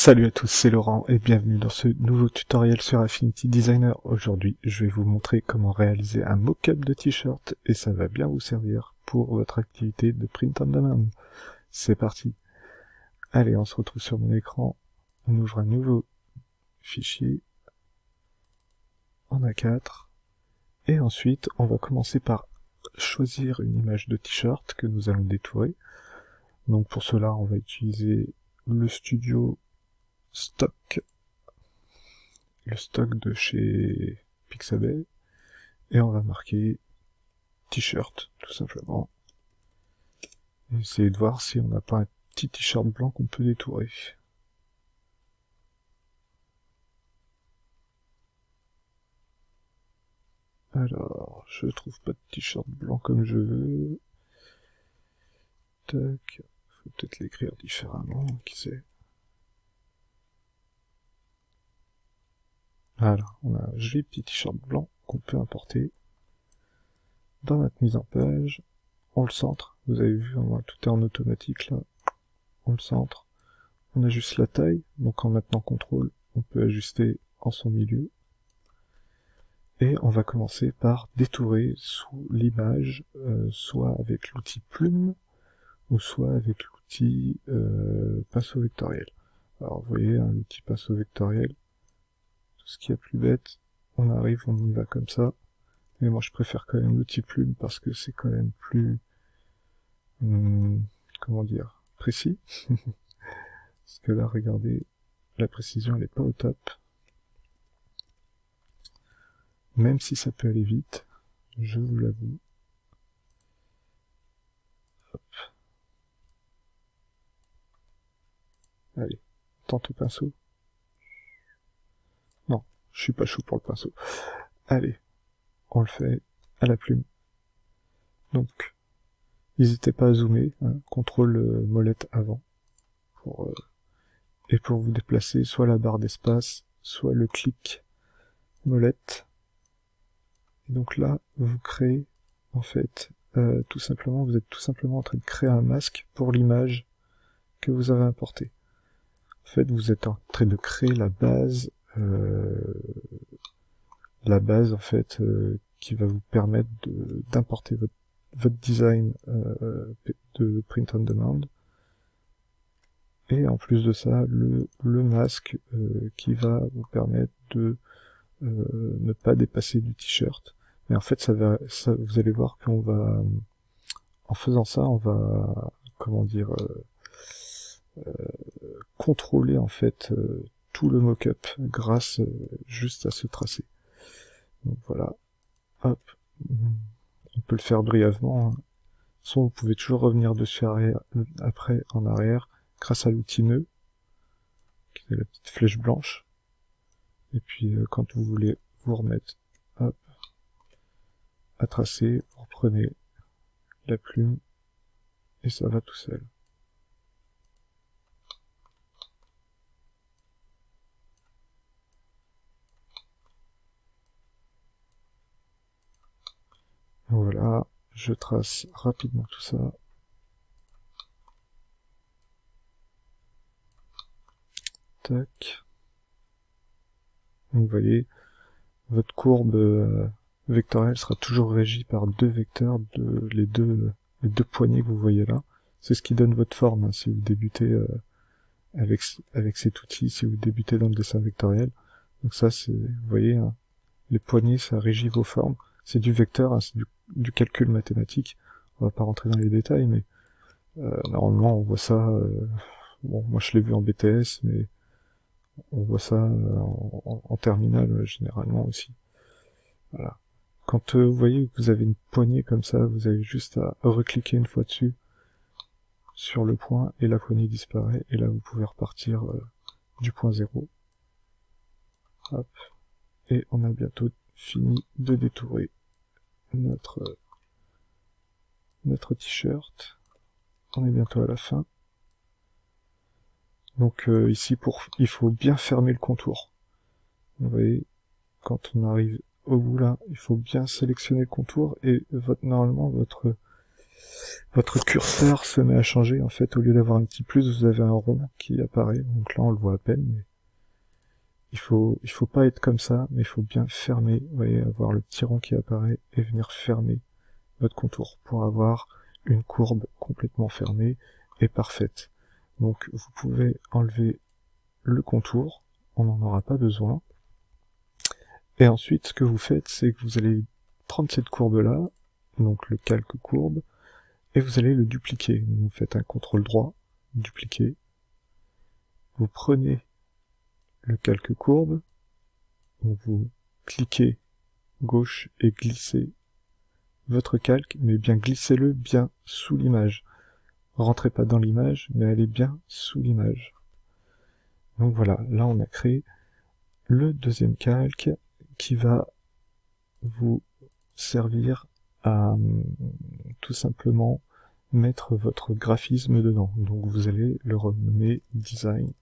Salut à tous, c'est Laurent et bienvenue dans ce nouveau tutoriel sur Affinity Designer. Aujourd'hui, je vais vous montrer comment réaliser un mock-up de t-shirt et ça va bien vous servir pour votre activité de print on demand. C'est parti. Allez, on se retrouve sur mon écran, on ouvre un nouveau fichier en A4 et ensuite on va commencer par choisir une image de t-shirt que nous allons détourer. Donc pour cela, on va utiliser le studio stock, le stock de chez Pixabay, et on va marquer t-shirt tout simplement et essayer de voir si on n'a pas un petit t-shirt blanc qu'on peut détourer. Alors, je trouve pas de t-shirt blanc comme je veux. Tac, faut peut-être l'écrire différemment, qui sait. Voilà, on a un joli petit t-shirt blanc qu'on peut importer dans notre mise en page. On le centre, vous avez vu, tout est en automatique là. On le centre, on ajuste la taille, donc en maintenant CTRL, on peut ajuster en son milieu. Et on va commencer par détourer sous l'image, soit avec l'outil plume, ou soit avec l'outil pinceau vectoriel. Alors vous voyez, l'outil pinceau vectoriel, tout ce qui est plus bête, on arrive, on y va comme ça. Mais moi je préfère quand même l'outil plume parce que c'est quand même plus, comment dire, précis. Parce que là, regardez, la précision elle est pas au top. Même si ça peut aller vite, je vous l'avoue. Hop. Allez, tente au pinceau. Non, je suis pas chaud pour le pinceau. Allez, on le fait à la plume. Donc, n'hésitez pas à zoomer, contrôle molette avant, et pour vous déplacer, soit la barre d'espace, soit le clic molette. Et donc là, vous créez, en fait, tout simplement, vous êtes tout simplement en train de créer un masque pour l'image que vous avez importée. En fait, vous êtes en train de créer la base en fait, qui va vous permettre d'importer votre design de print on demand. Et en plus de ça, le masque qui va vous permettre de ne pas dépasser du t-shirt. Mais en fait, vous allez voir qu'on va, en faisant ça, on va, comment dire, contrôler en fait tout le mock-up grâce juste à ce tracé. Donc voilà, hop, on peut le faire brièvement. Soit vous pouvez toujours revenir dessus après en arrière grâce à l'outil nœud, qui est la petite flèche blanche. Et puis quand vous voulez vous remettre, hop, à tracer, vous reprenez la plume et ça va tout seul. Voilà, je trace rapidement tout ça. Tac. Donc vous voyez, votre courbe vectorielle sera toujours régie par deux vecteurs, les deux poignées que vous voyez là. C'est ce qui donne votre forme, si vous débutez avec cet outil, si vous débutez dans le dessin vectoriel. Donc ça, vous voyez, les poignées, ça régit vos formes. C'est du vecteur, c'est du calcul mathématique. On va pas rentrer dans les détails, mais normalement on voit ça. Bon, moi je l'ai vu en BTS, mais on voit ça en terminale généralement aussi. Voilà. Quand vous voyez que vous avez une poignée comme ça, vous avez juste à recliquer une fois dessus sur le point et la poignée disparaît. Et là vous pouvez repartir du point 0. Hop. Et on a bientôt fini de détourer notre t-shirt. On est bientôt à la fin. Donc ici, il faut bien fermer le contour. Vous voyez, quand on arrive au bout là, il faut bien sélectionner le contour et normalement votre votre curseur se met à changer. En fait, au lieu d'avoir un petit plus, vous avez un rond qui apparaît. Donc là, on le voit à peine, mais il faut pas être comme ça, mais il faut bien fermer. Vous voyez, avoir le petit rond qui apparaît et venir fermer votre contour pour avoir une courbe complètement fermée et parfaite. Donc, vous pouvez enlever le contour, on n'en aura pas besoin. Et ensuite, ce que vous faites, c'est que vous allez prendre cette courbe-là, donc le calque courbe, et vous allez le dupliquer. Vous faites un contrôle droit, dupliquer. Vous prenez le calque courbe, donc vous cliquez gauche et glissez votre calque, mais bien glissez-le bien sous l'image. Rentrez pas dans l'image, mais allez bien sous l'image. Donc voilà, là on a créé le deuxième calque qui va vous servir à tout simplement mettre votre graphisme dedans. Donc vous allez le renommer design.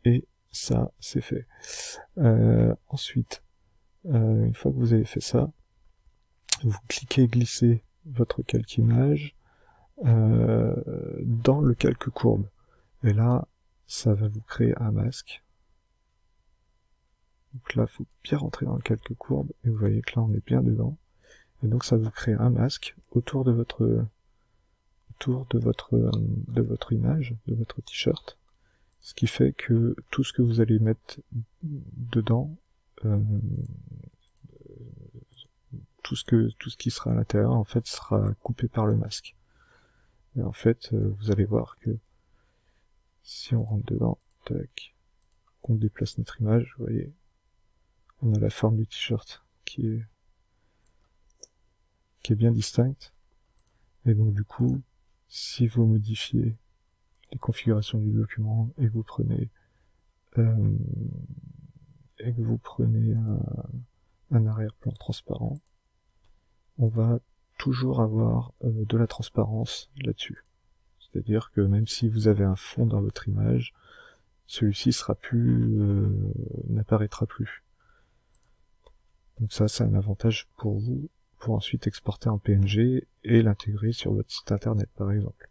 Et ça, c'est fait. Ensuite, une fois que vous avez fait ça, vous cliquez glisser votre calque image dans le calque courbe. Et là, ça va vous créer un masque. Donc là, il faut bien rentrer dans le calque courbe, et vous voyez que là, on est bien dedans. Et donc, ça vous crée un masque autour de votre image, de votre t-shirt. Ce qui fait que tout ce que vous allez mettre dedans, tout ce qui sera à l'intérieur, en fait, sera coupé par le masque. Et en fait, vous allez voir que si on rentre dedans, tac, qu'on déplace notre image, vous voyez, on a la forme du t-shirt qui est bien distincte. Et donc du coup, si vous modifiez les configurations du document et que vous prenez un arrière-plan transparent, on va toujours avoir de la transparence là-dessus. C'est-à-dire que même si vous avez un fond dans votre image, celui-ci n'apparaîtra plus. Donc ça, c'est un avantage pour vous, pour ensuite exporter en PNG et l'intégrer sur votre site internet, par exemple.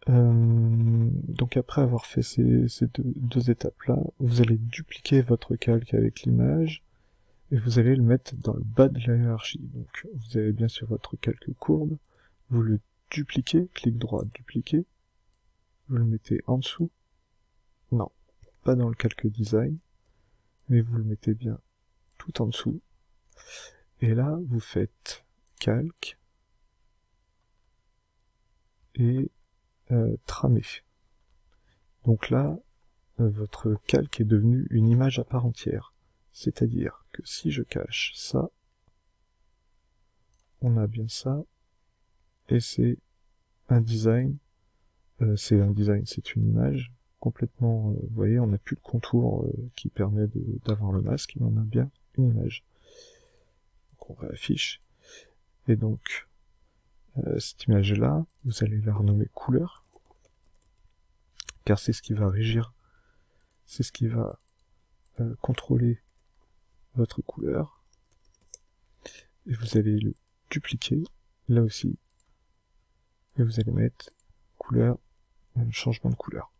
Donc après avoir fait ces deux étapes-là, vous allez dupliquer votre calque avec l'image, et vous allez le mettre dans le bas de la hiérarchie. Donc vous avez bien sûr votre calque courbe, vous le dupliquez, clic droit, dupliquer, vous le mettez en dessous, non, pas dans le calque design, mais vous le mettez bien tout en dessous, et là vous faites calque, et tramé. Donc là, votre calque est devenu une image à part entière. C'est-à-dire que si je cache ça, on a bien ça, et c'est un design, c'est une image complètement, vous voyez, on n'a plus de contour qui permet d'avoir le masque, mais on a bien une image. Donc on réaffiche, et donc cette image-là, vous allez la renommer couleur, car c'est ce qui va régir, c'est ce qui va contrôler votre couleur, et vous allez le dupliquer, là aussi, et vous allez mettre couleur, changement de couleur.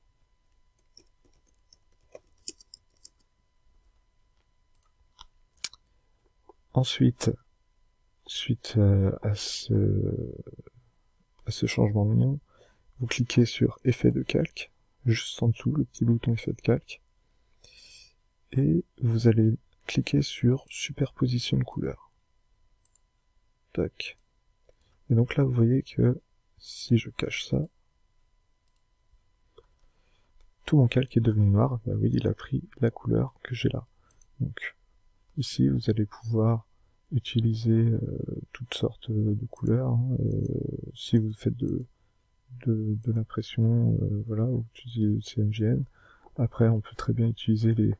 Ensuite, suite à ce changement de nom, vous cliquez sur effet de calque, juste en dessous, le petit bouton effet de calque, et vous allez cliquer sur superposition de couleurs. Tac. Et donc là, vous voyez que si je cache ça, tout mon calque est devenu noir. Bah oui, il a pris la couleur que j'ai là. Donc ici, vous allez pouvoir utiliser toutes sortes de couleurs. Hein. Si vous faites de l'impression, voilà, vous utilisez le CMYN. Après, on peut très bien utiliser les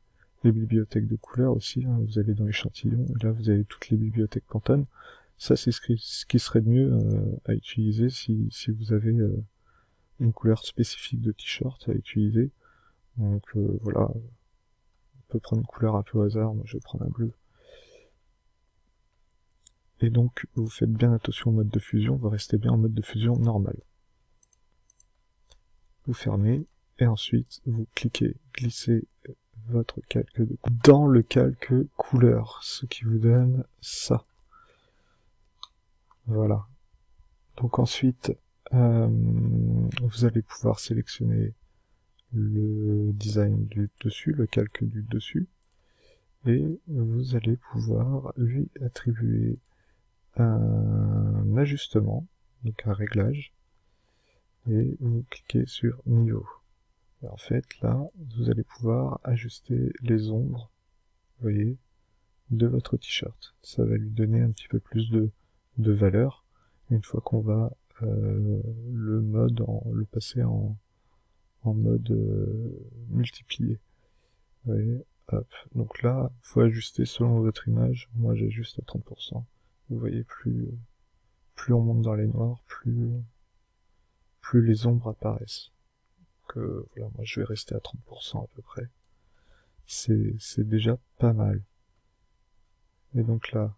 bibliothèques de couleurs aussi. Hein. Vous allez dans l'échantillon, et là vous avez toutes les bibliothèques Pantone. Ça, c'est ce qui serait de mieux à utiliser si vous avez une couleur spécifique de t-shirt à utiliser. Donc voilà, on peut prendre une couleur un peu au hasard, moi je vais prendre un bleu. et donc vous faites bien attention au mode de fusion, vous restez bien en mode de fusion normal. Vous fermez, et ensuite vous cliquez, glissez votre calque dans le calque couleur, ce qui vous donne ça. Voilà. Donc ensuite, vous allez pouvoir sélectionner le design du dessus, le calque du dessus, et vous allez pouvoir lui attribuer un ajustement, donc un réglage, et vous cliquez sur niveau. Et en fait, là, vous allez pouvoir ajuster les ombres, vous voyez, de votre t-shirt. Ça va lui donner un petit peu plus de valeur, une fois qu'on va le passer en mode multiplié. Vous voyez, hop. Donc là, faut ajuster selon votre image. Moi, j'ajuste à 30%. Vous voyez, plus on monte dans les noirs, plus les ombres apparaissent. Donc voilà, moi je vais rester à 30% à peu près. C'est déjà pas mal. Et donc là,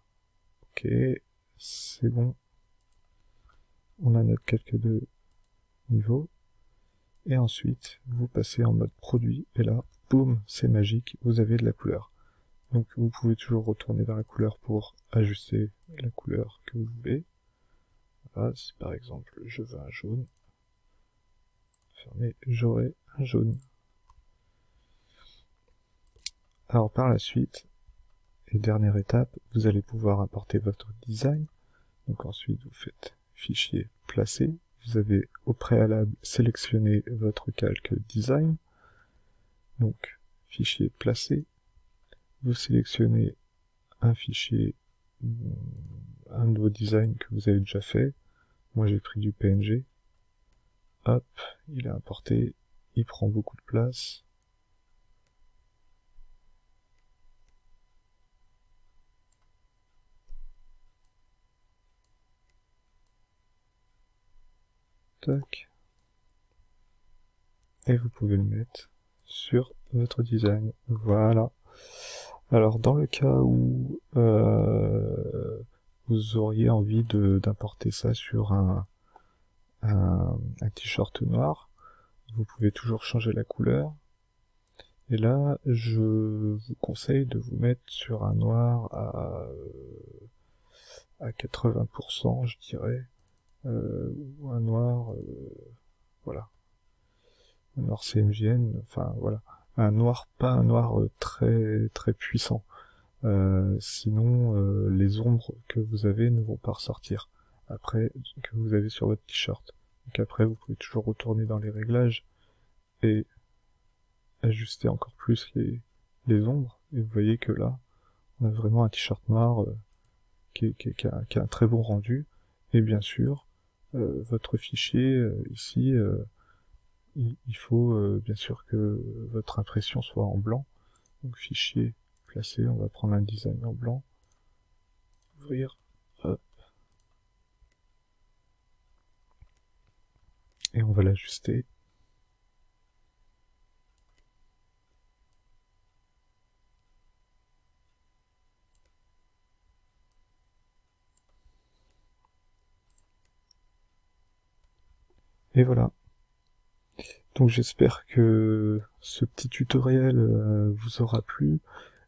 ok, c'est bon. On a notre calque de niveau. Et ensuite, vous passez en mode produit, et là, boum, c'est magique, vous avez de la couleur. Donc vous pouvez toujours retourner vers la couleur pour ajuster la couleur que vous voulez. Voilà, si par exemple je veux un jaune, fermez, j'aurai un jaune. Alors par la suite, et dernière étape, vous allez pouvoir importer votre design. Donc ensuite vous faites fichier, placer. Vous avez au préalable sélectionné votre calque design. Donc fichier, placer. Vous sélectionnez un fichier, un nouveau design que vous avez déjà fait. Moi j'ai pris du PNG. Hop, il est importé. Il prend beaucoup de place. Tac. Et vous pouvez le mettre sur votre design. Voilà. Alors dans le cas où vous auriez envie d'importer ça sur un t-shirt noir, vous pouvez toujours changer la couleur. Et là, je vous conseille de vous mettre sur un noir à 80%, je dirais, ou un noir, voilà, un noir CMJN, enfin voilà, un noir, pas un noir très très puissant. Sinon, les ombres que vous avez ne vont pas ressortir après que vous avez sur votre t-shirt. Donc après, vous pouvez toujours retourner dans les réglages et ajuster encore plus les ombres. Et vous voyez que là, on a vraiment un t-shirt noir qui a un très bon rendu. Et bien sûr, votre fichier ici, il faut bien sûr que votre impression soit en blanc. Donc fichier, placer, on va prendre un design en blanc, ouvrir, hop, et on va l'ajuster. Et voilà. Donc j'espère que ce petit tutoriel vous aura plu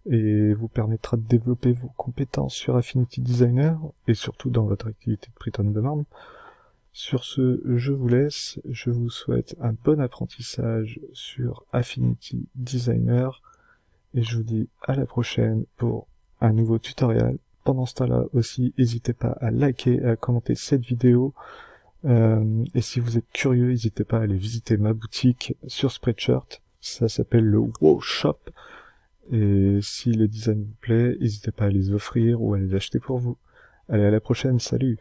et vous permettra de développer vos compétences sur Affinity Designer et surtout dans votre activité de print on demand. Sur ce, je vous laisse, je vous souhaite un bon apprentissage sur Affinity Designer et je vous dis à la prochaine pour un nouveau tutoriel. Pendant ce temps-là aussi, n'hésitez pas à liker et à commenter cette vidéo. Et si vous êtes curieux, n'hésitez pas à aller visiter ma boutique sur Spreadshirt. Ça s'appelle le Wow Shop. Et si les designs vous plaisent, n'hésitez pas à les offrir ou à les acheter pour vous. Allez, à la prochaine, salut!